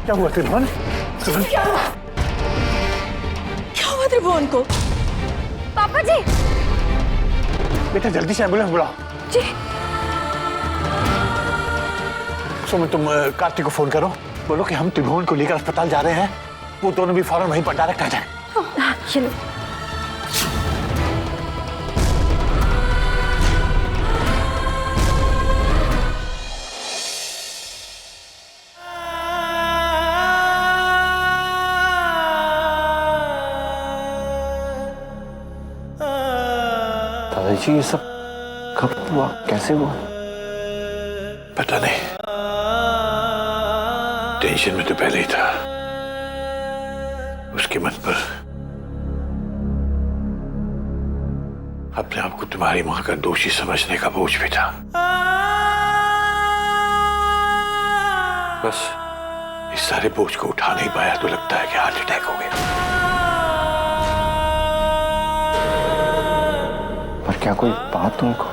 क्या हुआ त्रिभुवन? क्या हुआ त्रिभुवन को? पापा जी! बेटा जल्दी से एम्बुलेंस बुलाओ। जी। सुमन तुम कार्तिक को फोन करो, बोलो कि हम त्रिभुवन को लेकर अस्पताल जा रहे हैं, वो दोनों भी फौरन वहीं पर डायरेक्ट आ जाए। चलो। दादाजी ये सब कब हुआ, कैसे हुआ? पता नहीं, टेंशन में तो पहले ही था। उसके मन पर अपने आप को तुम्हारी मां का दोषी समझने का बोझ भी था। बस इस सारे बोझ को उठा नहीं पाया तो लगता है कि हार्ट अटैक हो गया। पर क्या कोई बात तुमको?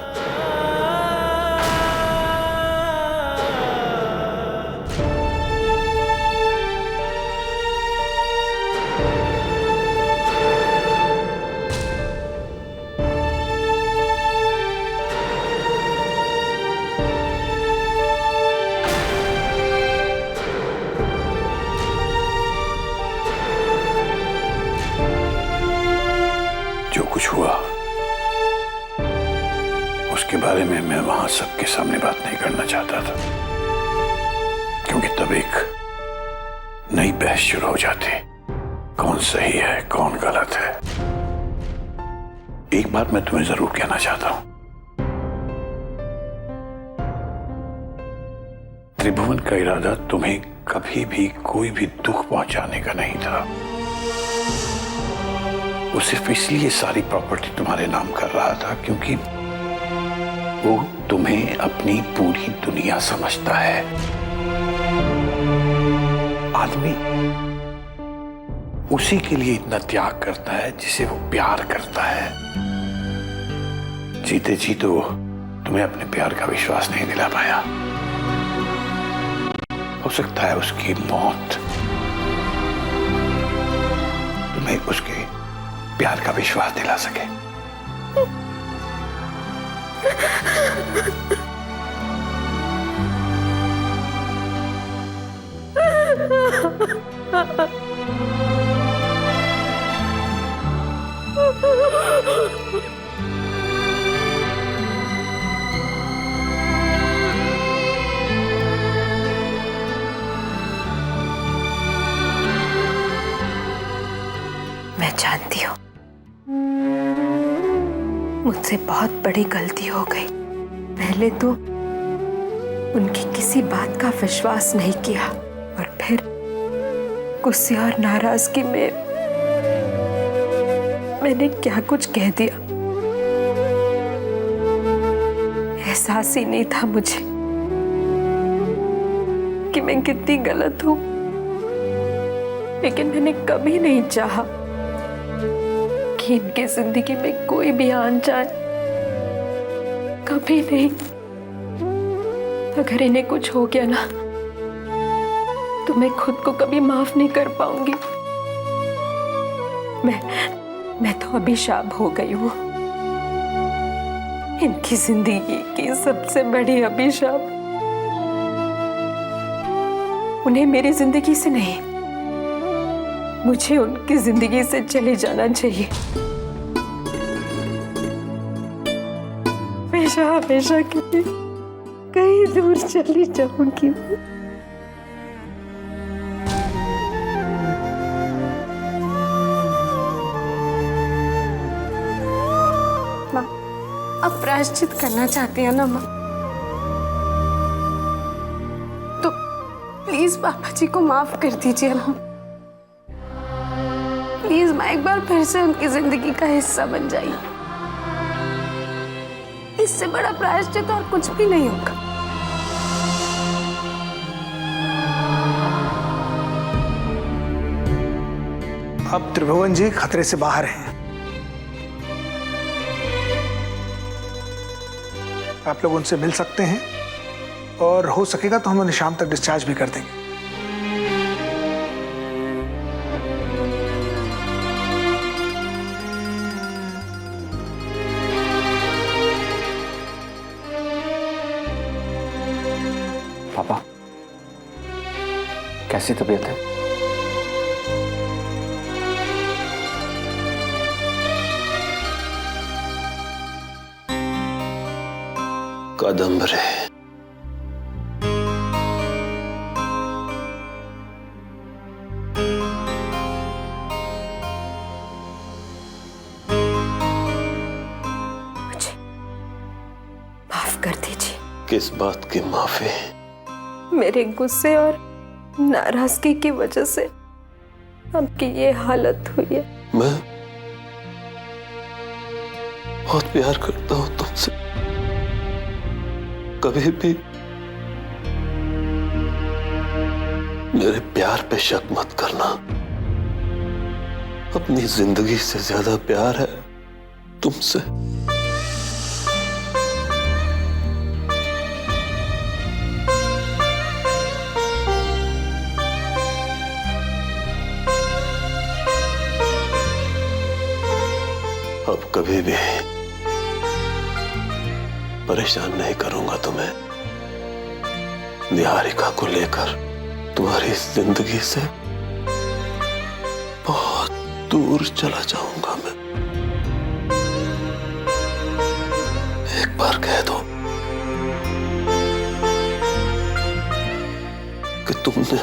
जो कुछ हुआ उसके बारे में मैं वहां सबके सामने बात नहीं करना चाहता था, क्योंकि तब एक नई बहस शुरू हो जाती। कौन सही है, कौन गलत है। एक बात मैं तुम्हें जरूर कहना चाहता हूं, त्रिभुवन का इरादा तुम्हें कभी भी कोई भी दुख पहुंचाने का नहीं था। वो सिर्फ इसलिए सारी प्रॉपर्टी तुम्हारे नाम कर रहा था क्योंकि वो तुम्हें अपनी पूरी दुनिया समझता है। आदमी उसी के लिए इतना त्याग करता है जिसे वो प्यार करता है। जीते जी तो तुम्हें अपने प्यार का विश्वास नहीं दिला पाया। हो सकता है उसकी मौत तुम्हें उसके प्यार का विश्वास दिला सके। मैं जानती हूँ मुझसे बहुत बड़ी गलती हो गई। पहले तो उनकी किसी बात का विश्वास नहीं किया और फिर गुस्से और नाराजगी में मैंने क्या कुछ कह दिया। एहसास ही नहीं था मुझे कि मैं कितनी गलत हूं। लेकिन मैंने कभी नहीं चाहा कि इनकी जिंदगी में कोई भी आन जाए, कभी नहीं। अगर इन्हें कुछ हो गया ना तो मैं खुद को कभी माफ नहीं कर पाऊंगी। मैं तो अभिशाप हो गई हूँ, इनकी जिंदगी की सबसे बड़ी अभिशाप। उन्हें मेरी जिंदगी से नहीं, मुझे उनकी जिंदगी से चले जाना चाहिए। हमेशा हमेशा के लिए कहीं दूर चली जाऊंगी। माँ, अब प्रायश्चित करना चाहती है ना माँ, तो प्लीज पापा जी को माफ कर दीजिए ना। प्लीज माँ, एक बार फिर से उनकी जिंदगी का हिस्सा बन जाइए। इससे बड़ा प्रायश्चित और कुछ भी नहीं होगा। अब त्रिभुवन जी खतरे से बाहर हैं। आप लोग उनसे मिल सकते हैं और हो सकेगा तो हम उन्हें शाम तक डिस्चार्ज भी कर देंगे। कैसी तबीयत है? कादम्बरी, मुझे माफ कर दीजिए। किस बात की माफी? मेरे गुस्से और नाराजगी की वजह से आपकी ये हालत हुई है। मैं बहुत प्यार करता हूं तुमसे। कभी भी मेरे प्यार पे शक मत करना। अपनी जिंदगी से ज्यादा प्यार है तुमसे। अब कभी भी परेशान नहीं करूंगा तुम्हें। निहारिका को लेकर तुम्हारी जिंदगी से बहुत दूर चला जाऊंगा मैं। एक बार कह दो कि तुमने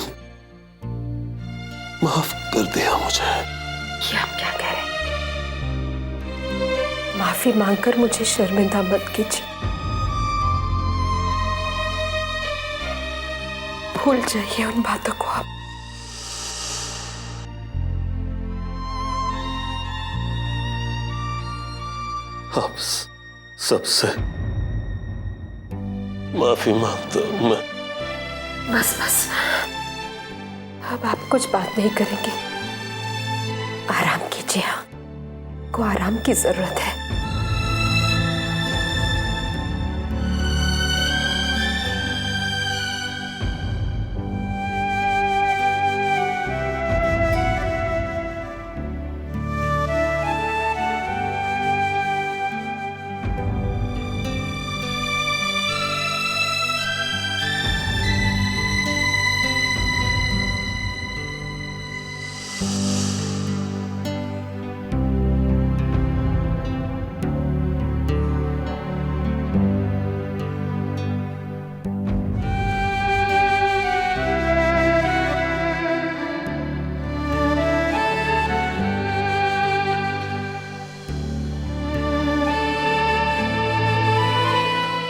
माफ कर दिया मुझे। ये आप क्या कह रहे हैं? माफी मांगकर मुझे शर्मिंदा मत कीजिए। भूल जाइए उन बातों को आप। अब सबसे माफी मांगता हूं मैं। बस बस, अब आप कुछ बात नहीं करेंगे। आराम कीजिए, आपको आराम की जरूरत है।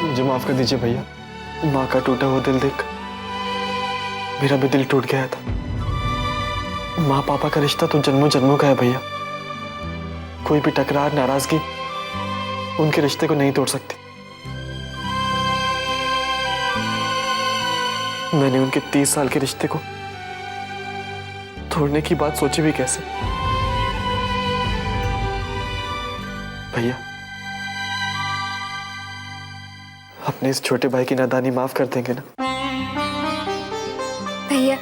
मुझे माफ कर दीजिए भैया। माँ का टूटा हुआ दिल देख मेरा भी दिल टूट गया था। माँ पापा का रिश्ता तो जन्मों जन्मों का है भैया। कोई भी टकरार, नाराजगी उनके रिश्ते को नहीं तोड़ सकती। मैंने उनके 30 साल के रिश्ते को तोड़ने की बात सोची भी कैसे। भैया, अपने इस छोटे भाई की नादानी माफ कर देंगे ना? भैया,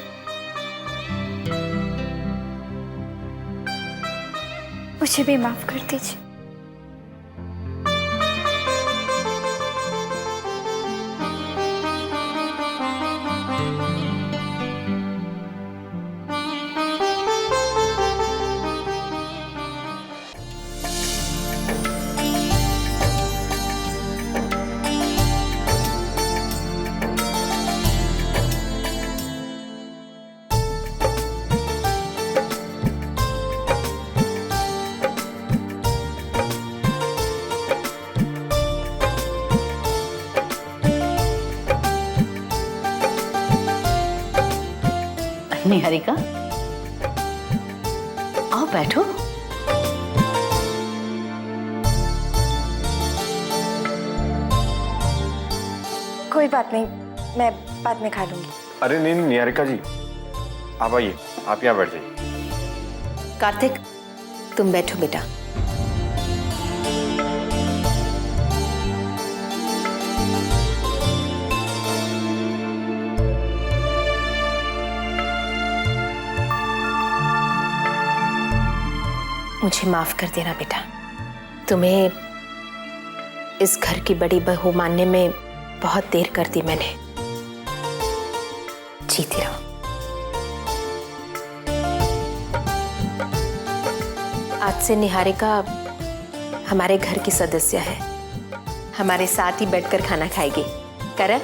मुझे भी माफ कर दीजिए। निहारिका, आओ बैठो। कोई बात नहीं, मैं बाद में खा लूंगी। अरे नहीं निहारिका जी, आप आइए, आप यहाँ बैठ जाइए। कार्तिक, तुम बैठो बेटा। मुझे माफ कर देना बेटा। तुम्हें इस घर की बड़ी बहू मानने में बहुत देर कर दी मैंने। जीती रहो। आज से निहारिका हमारे घर की सदस्य है, हमारे साथ ही बैठकर खाना खाएगी। करण,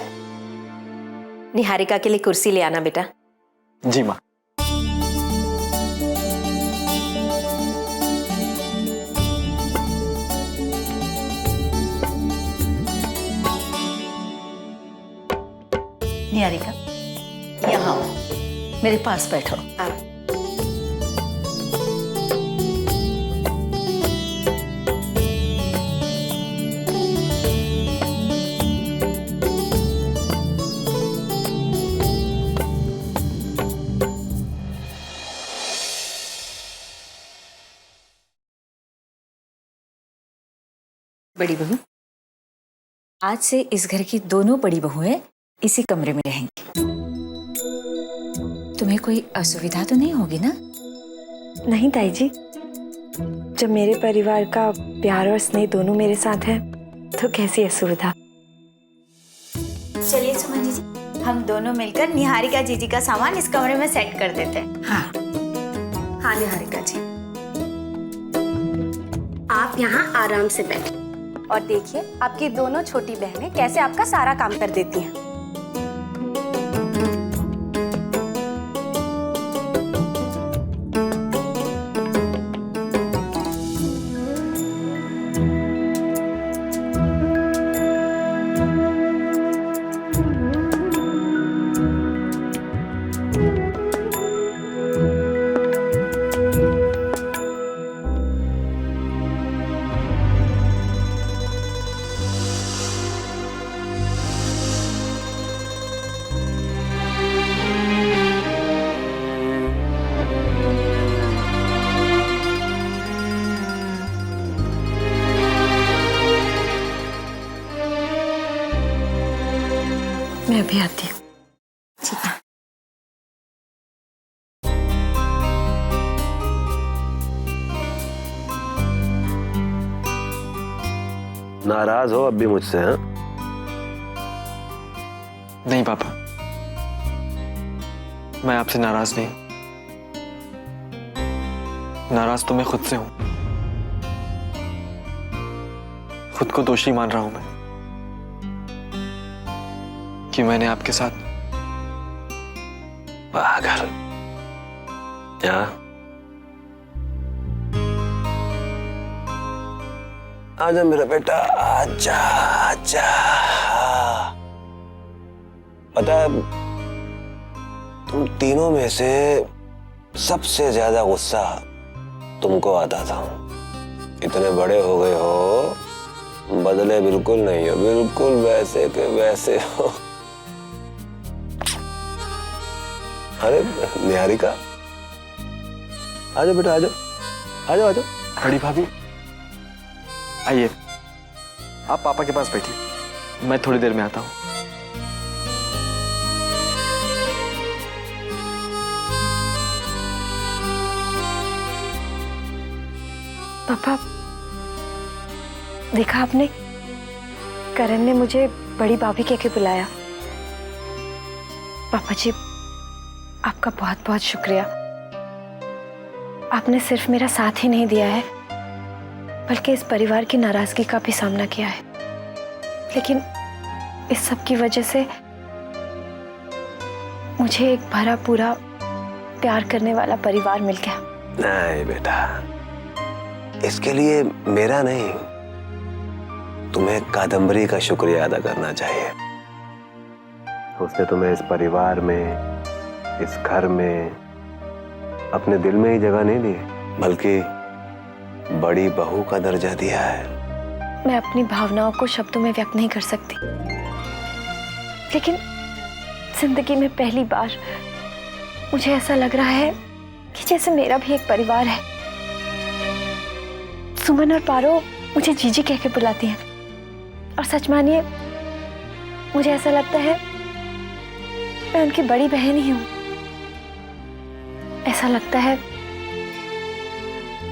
निहारिका के लिए कुर्सी ले आना बेटा। जी माँ। निहारिका, यहाँ आओ, मेरे पास बैठो। बड़ी बहू, आज से इस घर की दोनों बड़ी बहुएं इसी कमरे में रहेंगी। तुम्हें कोई असुविधा तो नहीं होगी ना? नहीं ताई जी, जब मेरे परिवार का प्यार और स्नेह दोनों मेरे साथ है तो कैसी असुविधा। चलिए सुमन जी, हम दोनों मिलकर निहारिका जीजी का सामान इस कमरे में सेट कर देते हैं। हाँ, हाँ निहारिका जी, आप यहाँ आराम से बैठिए और देखिए आपकी दोनों छोटी बहनें कैसे आपका सारा काम कर देती हैं। मैं अभी आती हूँ। नाराज हो अब भी मुझसे? हाँ, नहीं पापा, मैं आपसे नाराज नहीं। नाराज तो मैं खुद से हूं। खुद को दोषी मान रहा हूं मैं कि मैंने आपके साथ पागल। क्या? आजा मेरा बेटा, आजा आजा। पता है, तुम तीनों में से सबसे ज्यादा गुस्सा तुमको आता था। इतने बड़े हो गए हो, बदले बिल्कुल नहीं हो, बिल्कुल वैसे के वैसे हो। अरे निहारिका, आजा बेटा, आजा आजा आजा। बड़ी भाभी आइए, आप पापा के पास बैठिए, मैं थोड़ी देर में आता हूं। पापा, देखा आपने, करण ने मुझे बड़ी भाभी कह के बुलाया। पापा जी, आपका बहुत बहुत शुक्रिया। आपने सिर्फ मेरा साथ ही नहीं दिया है, बल्कि इस परिवार की नाराजगी का भी सामना किया है। लेकिन इस सब की वजह से मुझे एक भरा पूरा प्यार करने वाला परिवार मिल गया। नहीं बेटा, इसके लिए मेरा नहीं, तुम्हें कादम्बरी का शुक्रिया अदा करना चाहिए। उसने तुम्हें इस परिवार में, इस घर में, अपने दिल में ही जगह नहीं दी, बल्कि बड़ी बहू का दर्जा दिया है। मैं अपनी भावनाओं को शब्दों में व्यक्त नहीं कर सकती, लेकिन जिंदगी में पहली बार मुझे ऐसा लग रहा है कि जैसे मेरा भी एक परिवार है। सुमन और पारो मुझे जीजी कह के बुलाती हैं, और सच मानिए मुझे ऐसा लगता है मैं उनकी बड़ी बहन ही हूं। ऐसा लगता है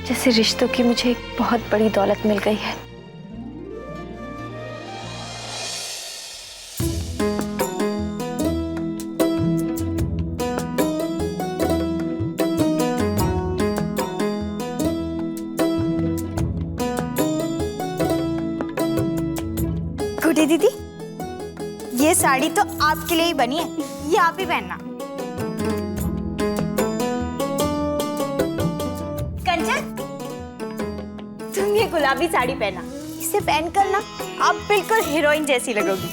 जैसे रिश्तों की मुझे एक बहुत बड़ी दौलत मिल गई है। दीदी, ये साड़ी तो आपके लिए ही बनी है, ये आप ही पहनना। कंचन, तुम ये गुलाबी साड़ी पहना, इसे पहनकर ना आप बिल्कुल हीरोइन जैसी लगोगी।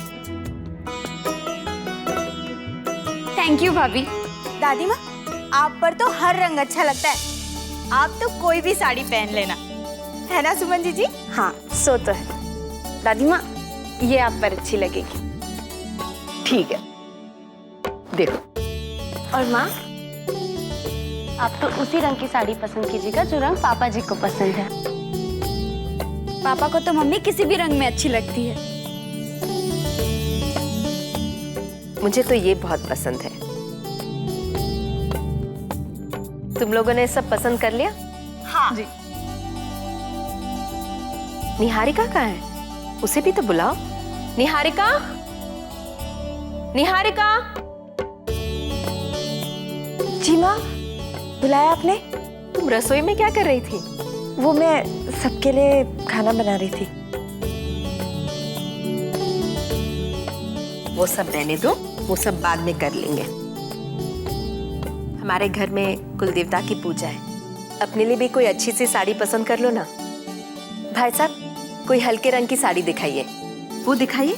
थैंक यू भाभी। दादी माँ, आप पर तो हर रंग अच्छा लगता है, आप तो कोई भी साड़ी पहन लेना, है ना सुमन जी? हाँ, सो तो है। दादी माँ, ये आप पर अच्छी लगेगी। ठीक है, देखो। और माँ, आप तो उसी रंग की साड़ी पसंद कीजिएगा जो रंग पापा जी को पसंद है। पापा को तो मम्मी किसी भी रंग में अच्छी लगती है। मुझे तो ये बहुत पसंद है। तुम लोगों ने सब पसंद कर लिया? हाँ जी। निहारिका कहाँ है? उसे भी तो बुलाओ। निहारिका, निहारिका। जी माँ, बुलाया आपने? तुम रसोई में क्या कर रही थी? वो मैं सबके लिए खाना बना रही थी। वो सब रहने दो, वो सब बाद में कर लेंगे। हमारे घर में कुल देवता की पूजा है, अपने लिए भी कोई अच्छी सी साड़ी पसंद कर लो ना। भाई साहब, कोई हल्के रंग की साड़ी दिखाइए। वो दिखाइए।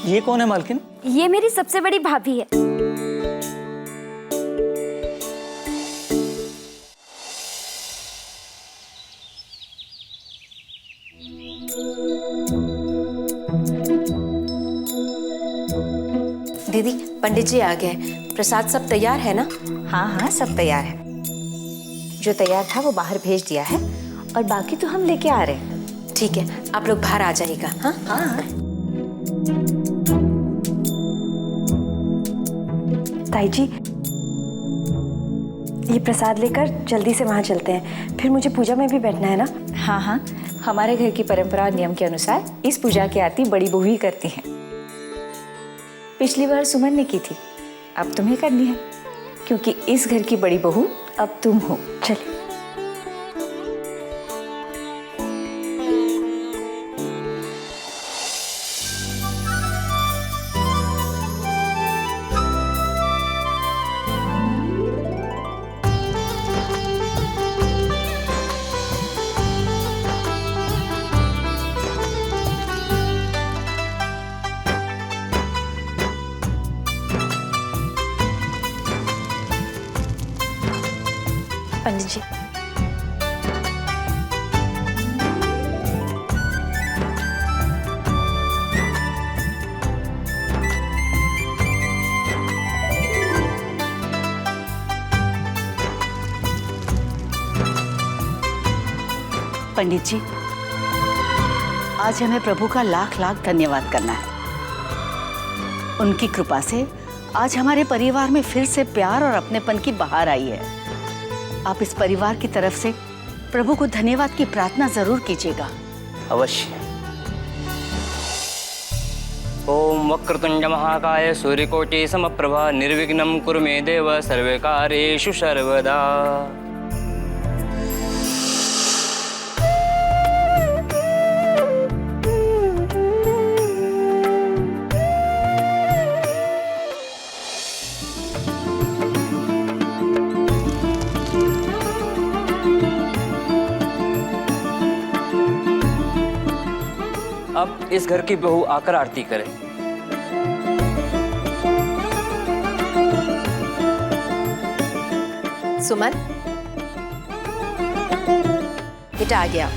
ये कौन है मालकिन? ये मेरी सबसे बड़ी भाभी है। दीदी, पंडित जी आ गए। प्रसाद सब तैयार है ना? हाँ हाँ, सब तैयार है। जो तैयार था वो बाहर भेज दिया है और बाकी तो हम लेके आ रहे हैं। ठीक है, आप लोग बाहर आ जाइएगा। हाँ हाँ। ताई जी, ये प्रसाद लेकर जल्दी से वहां चलते हैं, फिर मुझे पूजा में भी बैठना है ना। हाँ हाँ, हमारे घर की परंपरा नियम के अनुसार इस पूजा की आरती बड़ी बहू ही करती हैं। पिछली बार सुमन ने की थी, अब तुम्हें करनी है, क्योंकि इस घर की बड़ी बहू अब तुम हो। चलिए। पंडित जी, पंडित जी, आज हमें प्रभु का लाख लाख धन्यवाद करना है। उनकी कृपा से आज हमारे परिवार में फिर से प्यार और अपनेपन की बहार आई है। आप इस परिवार की तरफ से प्रभु को धन्यवाद की प्रार्थना जरूर कीजिएगा। अवश्य। ओम वक्रतुंड महाकाय सूर्यकोटि समप्रभा निर्विघ्नं कुरु मे देव सर्वे कार्येषु सर्वदा। अब इस घर की बहू आकर आरती करे। सुमन, बेटा आ गया।